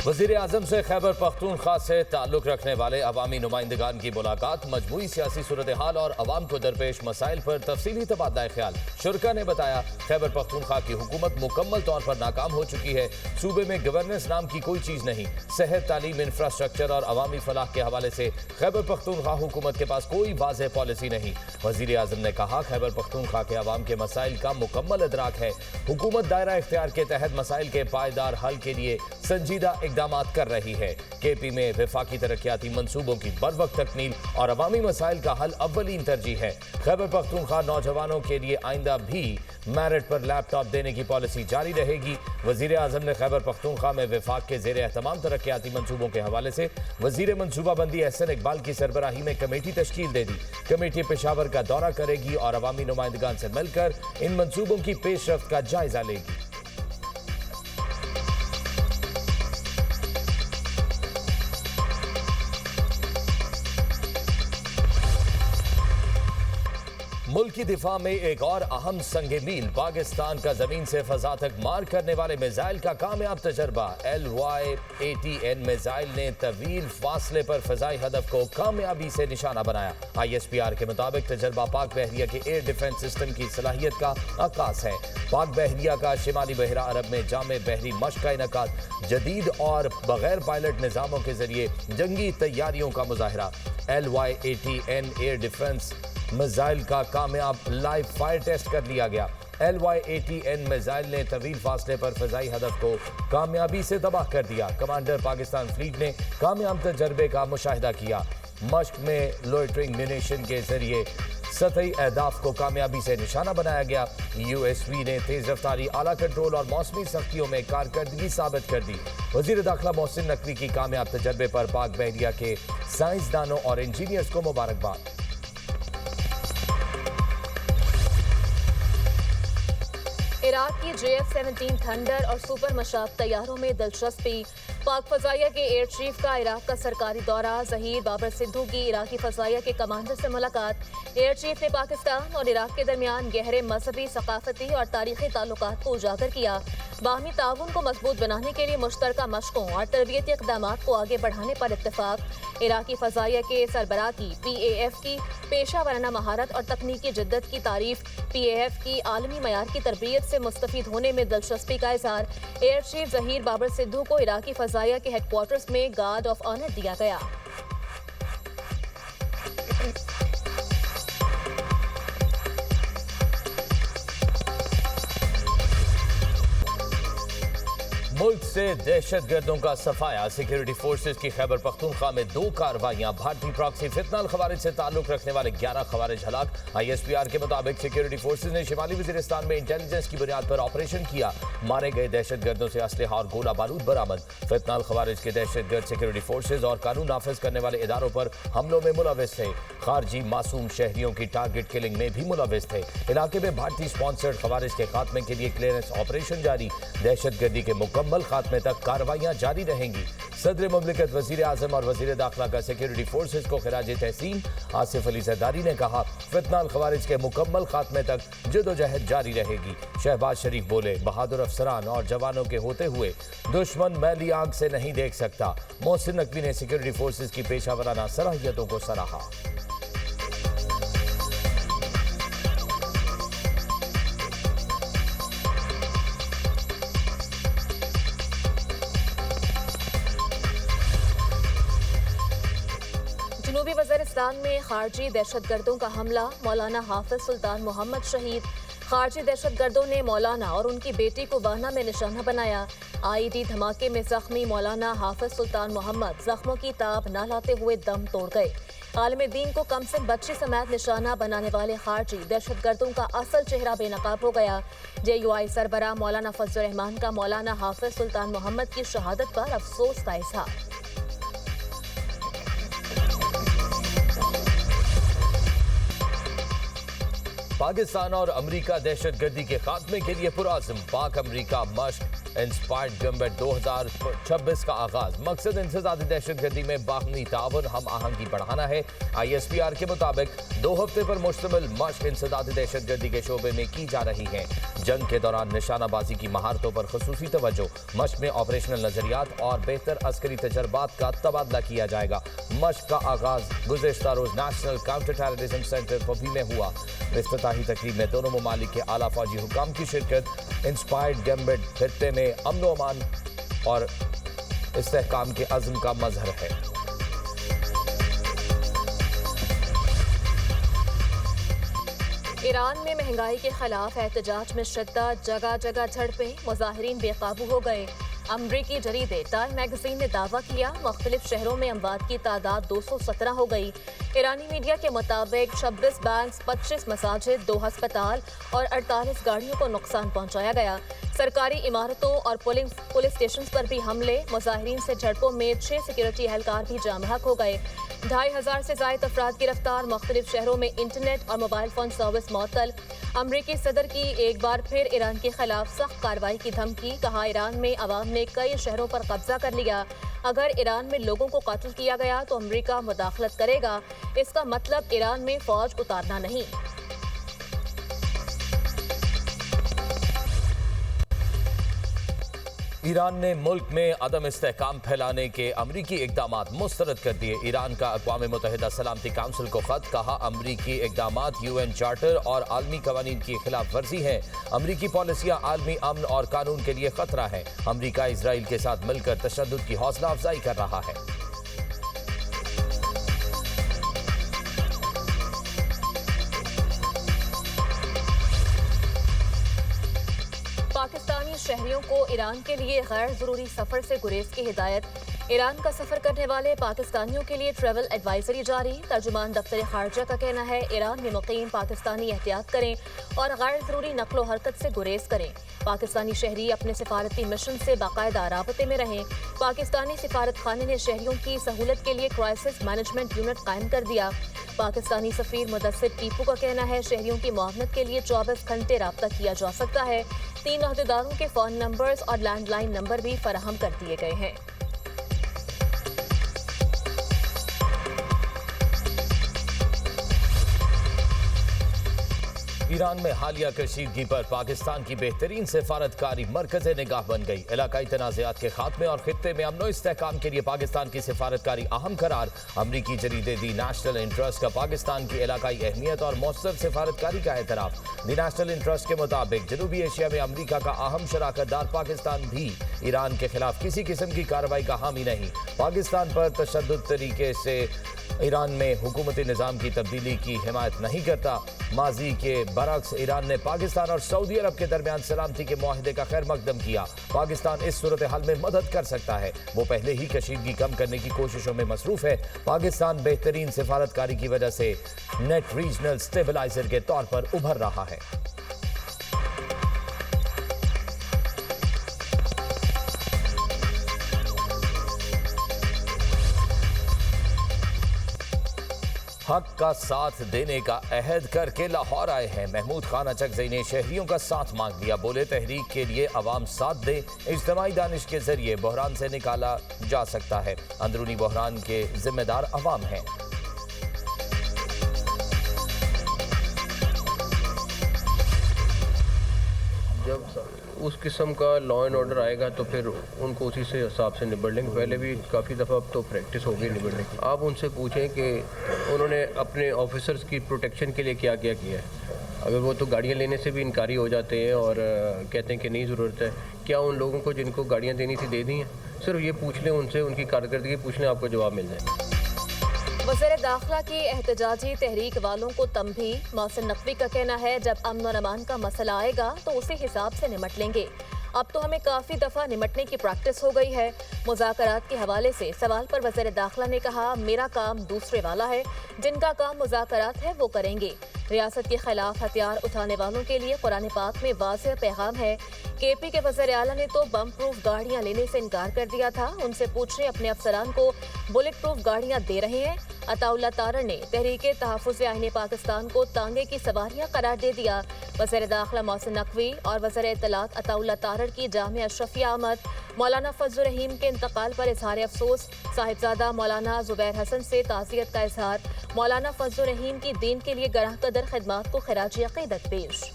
وزیر اعظم سے خیبر پختونخوا سے تعلق رکھنے والے عوامی نمائندگان کی ملاقات، مجموعی سیاسی صورتحال اور عوام کو درپیش مسائل پر تفصیلی تبادلہ خیال۔ شرکا نے بتایا، خیبر پختونخوا کی حکومت مکمل طور پر ناکام ہو چکی ہے۔ صوبے میں گورننس نام کی کوئی چیز نہیں۔ صحت، تعلیم، انفراسٹرکچر اور عوامی فلاح کے حوالے سے خیبر پختونخوا حکومت کے پاس کوئی واضح پالیسی نہیں۔ وزیر اعظم نے کہا، خیبر پختونخوا کے عوام کے مسائل کا مکمل ادراک ہے۔ حکومت دائرہ اختیار کے تحت مسائل کے پائیدار حل کے لیے سنجیدہ اقدامات کر رہی ہے۔ کے پی میں وفاقی ترقیاتی منصوبوں کی بروقت تکمیل اور عوامی مسائل کا حل اولین ترجیح ہے۔ خیبر پختونخوا نوجوانوں کے لیے آئندہ بھی میرٹ پر لیپ ٹاپ دینے کی پالیسی جاری رہے گی۔ وزیر اعظم نے خیبر پختونخوا میں وفاق کے زیر اہتمام ترقیاتی منصوبوں کے حوالے سے وزیر منصوبہ بندی احسن اقبال کی سربراہی میں کمیٹی تشکیل دے دی۔ کمیٹی پشاور کا دورہ کرے گی اور عوامی نمائندگان سے مل کر ان منصوبوں کی پیش رفت کا جائزہ لے گی۔ ملک کی دفاع میں ایک اور اہم سنگ میل، پاکستان کا زمین سے فضا تک مار کرنے والے میزائل کا کامیاب تجربہ۔ LY-80N میزائل نے طویل فاصلے پر فضائی ہدف کو کامیابی سے نشانہ بنایا۔ ISPR کے مطابق تجربہ پاک بحریہ کے ایئر ڈیفنس سسٹم کی صلاحیت کا عکاس ہے۔ پاک بحریہ کا شمالی بحیرہ عرب میں جامع بحری مشق کا انعقاد، جدید اور بغیر پائلٹ نظاموں کے ذریعے جنگی تیاریوں کا مظاہرہ۔ LY-80N ایئر ڈیفنس میزائل کا کامیاب لائیو فائر ٹیسٹ کر لیا گیا۔ LY-80N میزائل نے طویل فاصلے پر فضائی ہدف کو کامیابی سے تباہ کر دیا۔ کمانڈر پاکستان فلیٹ نے کامیاب تجربے کا مشاہدہ کیا۔ مشق میں لوئٹرنگ میونیشن کے ذریعے سطحی اہداف کو کامیابی سے نشانہ بنایا گیا۔ USV نے تیز رفتاری، اعلیٰ کنٹرول اور موسمی سختیوں میں کارکردگی ثابت کر دی۔ وزیر داخلہ محسن نقوی کی کامیاب تجربے پر پاک بحریہ کے سائنسدانوں اور انجینئرز کو مبارکباد۔ عراق کی JF-17 تھنڈر اور سپر مشاب طیاروں میں دلچسپی، پاک فضائیہ کے ایئر چیف کا عراق کا سرکاری دورہ، ظہیر بابر سدھو کی عراقی فضائیہ کے کمانڈر سے ملاقات۔ ایئر چیف نے پاکستان اور عراق کے درمیان گہرے مذہبی، ثقافتی اور تاریخی تعلقات کو اجاگر کیا۔ باہمی تعاون کو مضبوط بنانے کے لیے مشترکہ مشقوں اور تربیتی اقدامات کو آگے بڑھانے پر اتفاق۔ عراقی فضائیہ کے سربراہ کی PAF کی پیشہ ورانہ مہارت اور تکنیکی جدت کی تعریف۔ PAF کی عالمی معیار کی تربیت سے مستفید ہونے میں دلچسپی کا اظہار۔ ایئر چیف ظہیر بابر سدھو کو عراقی فضائیہ کے ہیڈ کوارٹرز میں گارڈ آف آنر دیا گیا۔ ملک سے دہشت گردوں کا صفایا، سیکیورٹی فورسز کی خیبر پختونخوا میں 2 کارروائیاں، بھارتی پراکسی فتنہ الخوارج سے تعلق رکھنے والے 11 خوارج ہلاک۔ ISPR کے مطابق سیکیورٹی فورسز نے شمالی وزیرستان میں انٹیلیجنس کی بنیاد پر آپریشن کیا، مارے گئے دہشت گردوں سے اسلحہ اور گولہ بارود برآمد۔ فتنہ الخوارج کے دہشت گرد سیکیورٹی فورسز اور قانون نافذ کرنے والے اداروں پر حملوں میں ملوث تھے، خارجی معصوم شہریوں کی ٹارگٹ کلنگ میں بھی ملوث تھے۔ علاقے میں بھارتی سپانسرڈ خوارج کے خاتمے کے لیے کلیئرنس آپریشن جاری، دہشت گردی کے مکمل خاتمے تک کارروائیاں جاری رہیں گی۔ صدر مملکت، وزیر اعظم اور وزیر داخلہ کا سیکیورٹی فورسز کو خراج تحسین۔ آصف علی زرداری نے کہا، فتنہ الخوارج کے مکمل خاتمے تک جدوجہد جاری رہے گی۔ شہباز شریف بولے، بہادر افسران اور جوانوں کے ہوتے ہوئے دشمن میلی آنکھ سے نہیں دیکھ سکتا۔ محسن نقوی نے سیکیورٹی فورسز کی پیشہ ورانہ صلاحیتوں کو سراہا۔ جنوبی وزیرستان میں خارجی دہشت گردوں کا حملہ، مولانا حافظ سلطان محمد شہید۔ خارجی دہشت گردوں نے مولانا اور ان کی بیٹی کو واہنہ میں نشانہ بنایا۔ IED دھماکے میں زخمی مولانا حافظ سلطان محمد زخموں کی تاب نہ لاتے ہوئے دم توڑ گئے۔ عالم دین کو کم سن بچی سمیت نشانہ بنانے والے خارجی دہشت گردوں کا اصل چہرہ بے نقاب ہو گیا۔ JUI سربراہ مولانا فضل الرحمان کا مولانا حافظ سلطان محمد کی شہادت پر افسوس کا اظہار۔ पाकिस्तान और अमरीका दहशतगर्दी के खात्मे के लिए पुरआज़म। पाक अमरीका मश्क इंस्पायर्ड गम्बट 2026 का आगाज। मकसद इंसदादी दहशतगर्दी में बाहमी ताउन हम आहंगी बढ़ाना है। ISPR के मुताबिक 2 हफ्ते पर मुश्तमिल मश्क इंसदादी दहशतगर्दी के शोबे में की जा रही है। जंग के दौरान निशानाबाजी की महारतों पर खुसूसी तवज्जो। मश्क में ऑपरेशनल नजरियात और बेहतर अस्करी तजर्बात का तबादला किया जाएगा। मश्क का आगाज गुज़िश्ता रोज नेशनल काउंटर टेररिज्म सेंटर पबी में हुआ। इफ्तिताही तकरीब में दोनों ममालिक के आला फौजी हुकाम की शिरकत। इंस्पायर्ड गम्बट खित्ते में अमन व अमान और इस्तेहकाम के अज़्म का मजहर है। ईरान में महंगाई के खिलाफ एहतजाज में शिद्दत, जगह जगह झड़पें, मुजाहिरीन बेकाबू हो गए। अमरीकी जरीदे टाइम मैगजीन ने दावा किया मुख्तलिफ शहरों में अमवात की तादाद 217 हो गई। ईरानी मीडिया के मुताबिक 26 बैंक, 25 मसाजिद, 2 अस्पताल और 48 गाड़ियों को नुकसान पहुंचाया गया। सरकारी इमारतों और पुलिस स्टेशन पर भी हमले। मुजाहिरीन से झड़पों में 6 सिक्योरिटी एहलकार भी जाम बहक हो गए। 2500 से ज़ायद अफराद गिरफ्तार। मुख्तलिफ शहरों में इंटरनेट और मोबाइल फोन सर्विस मअतल। अमरीकी सदर की एक बार फिर ईरान के खिलाफ सख्त कार्रवाई की धमकी। कहा ईरान में अवाम ने कई शहरों पर कब्जा कर लिया। अगर ईरान में लोगों को कत्ल किया गया तो अमरीका मुदाखलत करेगा। इसका मतलब ईरान में फौज उतारना नहीं। ईरान ने मुल्क में अदम इस्तेहकाम फैलाने के अमरीकी इकदामात मुस्तरद कर दिए। ईरान का अक़वाम मुत्तहिदा सलामती काउंसिल को खत। कहा अमरीकी इकदामात UN चार्टर और आलमी कवानीन की खिलाफ वर्जी है। अमरीकी पॉलिसियाँ आलमी अमन और कानून के लिए खतरा है। अमरीका इसराइल के साथ मिलकर तशद्दुद की हौसला अफजाई कर रहा है। पाकिस्तानी शहरियों को ईरान के लिए गैर ज़रूरी सफ़र से गुरेज की हिदायत। ईरान का सफ़र करने वाले पाकिस्तानियों के लिए ट्रैवल एडवाइजरी जारी। तर्जुमान दफ्तर खारजा का कहना है ईरान में मुकीम पाकिस्तानी एहतियात करें और गैर ज़रूरी नक्लो हरकत से गुरेज करें। पाकिस्तानी शहरी अपने सिफारती मिशन से बाकायदा राबते में रहें। पाकिस्तानी सिफारत खाने ने शहरियों की सहूलत के लिए क्राइसिस मैनेजमेंट यूनिट कायम कर दिया। पाकिस्तानी सफ़ीर मुदस्सिर टीपू का कहना है शहरियों की मुआवनत के लिए 24 घंटे राब्ता किया जा सकता है। 3 अहदेदारों के फ़ोन नंबर्स और लैंडलाइन नंबर भी फराहम कर दिए गए हैं। ईरान में हालिया कशीदगी पर पाकिस्तान की बेहतरीन सिफारतकारी मरकज़ निगाह बन गई। इलाकाई तनाज़ात के खात्मे और खित्ते में अमन इस्तेहकाम के लिए पाकिस्तान की सिफारतकारी अहम करार। अमरीकी जरीदे दी नेशनल इंटरेस्ट का पाकिस्तान की इलाकाई अहमियत और मौसर सिफारतकारी का एतराफ़। दी नेशनल इंटरेस्ट के मुताबिक जनूबी एशिया में अमरीका का अहम शराकतदार पाकिस्तान भी ईरान के खिलाफ किसी किस्म की कार्रवाई का हामी नहीं। पाकिस्तान पर तशद्दुद तरीके से ईरान में हुकूमती निज़ाम की तब्दीली की हिमायत नहीं करता। माजी के बरक्स ईरान ने पाकिस्तान और सऊदी अरब के दरमियान सलामती के मुआहदे का खैर मकदम किया। पाकिस्तान इस सूरत हाल में मदद कर सकता है। वो पहले ही कशीदगी कम करने की कोशिशों में मसरूफ है। पाकिस्तान बेहतरीन सिफारतकारी की वजह से नेट रीजनल स्टेबलाइजर के तौर पर उभर रहा है। हक का साथ देने का अहद करके लाहौर आए हैं। महमूद खान अचकज़ई ने शहरियों का साथ मांग लिया। बोले तहरीक के लिए अवाम साथ दे। इज्तिमाई दानिश के जरिए बहरान से निकाला जा सकता है। अंदरूनी बहरान के जिम्मेदार अवाम हैं। जब उस किस्म का लॉ एंड ऑर्डर आएगा तो फिर उनको उसी से हिसाब से निबड़ लेंगे। पहले भी काफ़ी दफ़ा अब तो प्रैक्टिस हो गई निबड़ने की। आप उनसे पूछें कि उन्होंने अपने ऑफिसर्स की प्रोटेक्शन के लिए क्या क्या किया है। अगर वो तो गाड़ियाँ लेने से भी इनकारी हो जाते हैं और कहते हैं कि नहीं ज़रूरत है, क्या उन लोगों को जिनको गाड़ियाँ देनी थी दे दी हैं? सिर्फ ये पूछ लें उनसे, उनकी कारकर्दगी पूछ लें, आपको जवाब मिल जाए। वज़ीर दाखिला की एहतजाजी तहरीक वालों को तंबी। मोहसिन नकवी का कहना है जब अमन और अमान का मसला आएगा तो उसी हिसाब से निमट लेंगे। अब तो हमें काफ़ी दफ़ा निमटने की प्रैक्टिस हो गई है। मुज़ाकरात के हवाले से सवाल पर वज़ीर दाखिला ने कहा मेरा काम दूसरे वाला है, जिनका काम मुज़ाकरात है वो करेंगे। रियासत के खिलाफ हथियार उठाने वालों के लिए कुरान पाक में वाज़ेह पैगाम है। KP के वज़ीर आला ने तो बम प्रूफ गाड़ियाँ लेने से इनकार कर दिया था। उनसे पूछें अपने अफसरान को बुलेट प्रूफ गाड़ियाँ दे रहे हैं। अताउल्ला तारड़ ने तहरीके तहफ़्फ़ुज़ आईन पाकिस्तान को तांगे की सवारियाँ करार दे दिया। वज़ीर दाखिला मोहसिन नकवी और वज़ीर इत्तलात अताउल्ला तारड़ की जामिया अशरफिया अहमद मौलाना फजल रहीम के इंतकाल पर इजहार अफसोस। साहिबजादा मौलाना जुबैर हसन से ताज़ियत का इजहार। मौलाना फजल रहीम की दीन के लिए गराह कदर खिदमात को खिराज अक़ीदत पेश।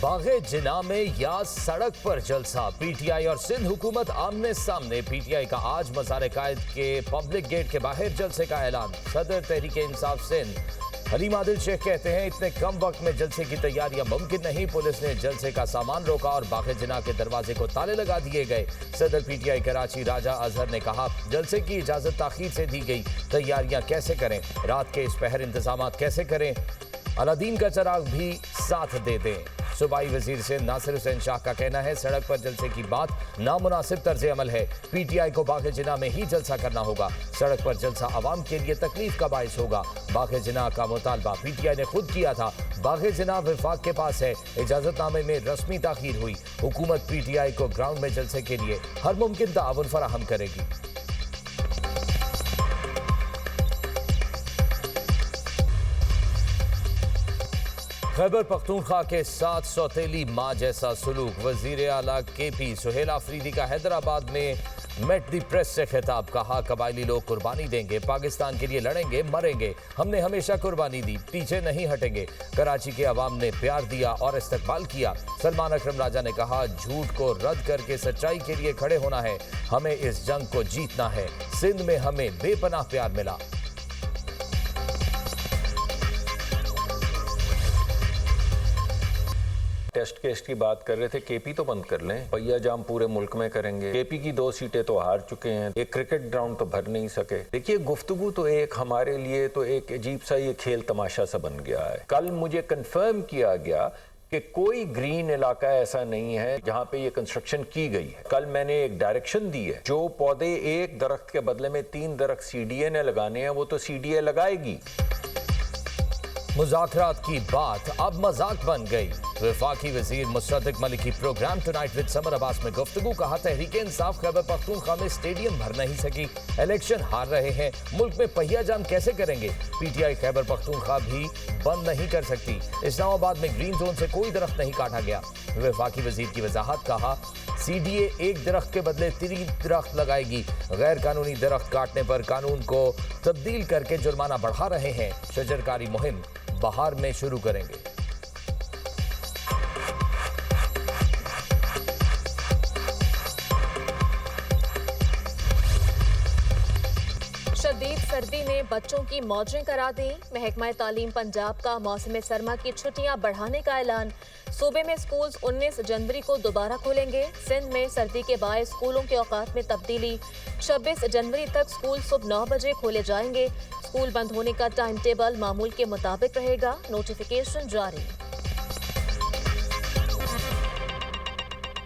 बाग़े जिना में या सड़क पर जलसा, पीटीआई और सिंध हुकूमत आमने सामने। पीटीआई का आज मज़ार कायद के पब्लिक गेट के बाहर जलसे का ऐलान। सदर तहरीक इंसाफ सिंध हलीम आदिल शेख कहते हैं इतने कम वक्त में जलसे की तैयारियां मुमकिन नहीं। पुलिस ने जलसे का सामान रोका और बाग़े जिना के दरवाजे को ताले लगा दिए गए। सदर पीटीआई कराची राजा अजहर ने कहा जलसे की इजाज़त ताख़ीर से दी गई, तैयारियां कैसे करें, रात के इस पहर इंतजाम कैसे करें, अलादीन का चिराग भी साथ दे दें। सूबाई वजीर से नासिर हुसैन शाह का कहना है सड़क पर जलसे की बात नामुनासिब तर्ज अमल है। पीटीआई को बाग़े जिना में ही जलसा करना होगा। सड़क पर जलसा आवाम के लिए तकलीफ का बाइस होगा। बाग़े जिना का मुतालबा पीटीआई ने खुद किया था। बाग़े जिना विफाक के पास है। इजाजतनामे में रस्मी ताख़ीर हुई। हुकूमत पीटीआई को ग्राउंड में जलसे के लिए हर मुमकिन ताअवुन फराहम करेगी। खैबर पख्तूनख्वा के साथ सौतेली माँ जैसा सलूक। वजीर आला केपी सुहेल आफरीदी का हैदराबाद में मेट दी प्रेस से खिताब। कहा कबायली लोग कुर्बानी देंगे, पाकिस्तान के लिए लड़ेंगे, मरेंगे। हमने हमेशा कुर्बानी दी, पीछे नहीं हटेंगे। कराची के अवाम ने प्यार दिया और इस्तकबाल किया। सलमान अकरम राजा ने कहा झूठ को रद्द करके सच्चाई के लिए खड़े होना है, हमें इस जंग को जीतना है। सिंध में हमें बेपनाह प्यार मिला। टेस्ट केस की बात कर रहे थे, केपी तो बंद कर लें। पहिया जाम पूरे मुल्क में करेंगे। केपी की 2 सीटें तो हार चुके हैं, एक क्रिकेट ग्राउंड तो भर नहीं सके। देखिए गुफ्तगू तो एक हमारे लिए तो एक अजीब सा ये खेल तमाशा सा बन गया है। कल मुझे कंफर्म किया गया कि कोई ग्रीन इलाका ऐसा नहीं है जहां पे ये कंस्ट्रक्शन की गई है। कल मैंने एक डायरेक्शन दी है, जो पौधे एक दरख्त के बदले में 3 दरख्त सीडीए ने लगाने हैं वो तो सीडीए लगाएगी। मुज़ाकरात की बात अब मजाक बन गई। वफाकी वजीर मुशर्रफ मलिक की program tonight with Samar Abbas में गुफ्तगू। कहा तहरीक इंसाफ खैबर पख्तूनख्वा में स्टेडियम भर नहीं सकी, इलेक्शन हार रहे हैं, मुल्क में पहिया जाम कैसे करेंगे। पीटीआई खैबर पख्तूनख्वा भी बंद नहीं कर सकती। इस्लामाबाद में ग्रीन जोन से कोई दरख्त नहीं काटा गया। वफाकी वजीर की वजाहत। कहा सीडीए एक दरख्त के बदले 3 दरख्त लगाएगी। गैर कानूनी दरख्त काटने पर कानून को तब्दील करके जुर्माना बढ़ा रहे हैं। शजरकारी मुहिम बहार में शुरू करेंगे। शदीद सर्दी ने बच्चों की मौजें करा दी। महकमा तालीम पंजाब का मौसम सरमा की छुट्टियां बढ़ाने का ऐलान। सूबे में स्कूल्स 19 जनवरी को दोबारा खोलेंगे। सिंध में सर्दी के बायस स्कूलों के औकात में तब्दीली। 26 जनवरी तक स्कूल सुबह 9 बजे खोले जाएंगे। स्कूल बंद होने का टाइम टेबल मामूल के मुताबिक रहेगा। नोटिफिकेशन जारी।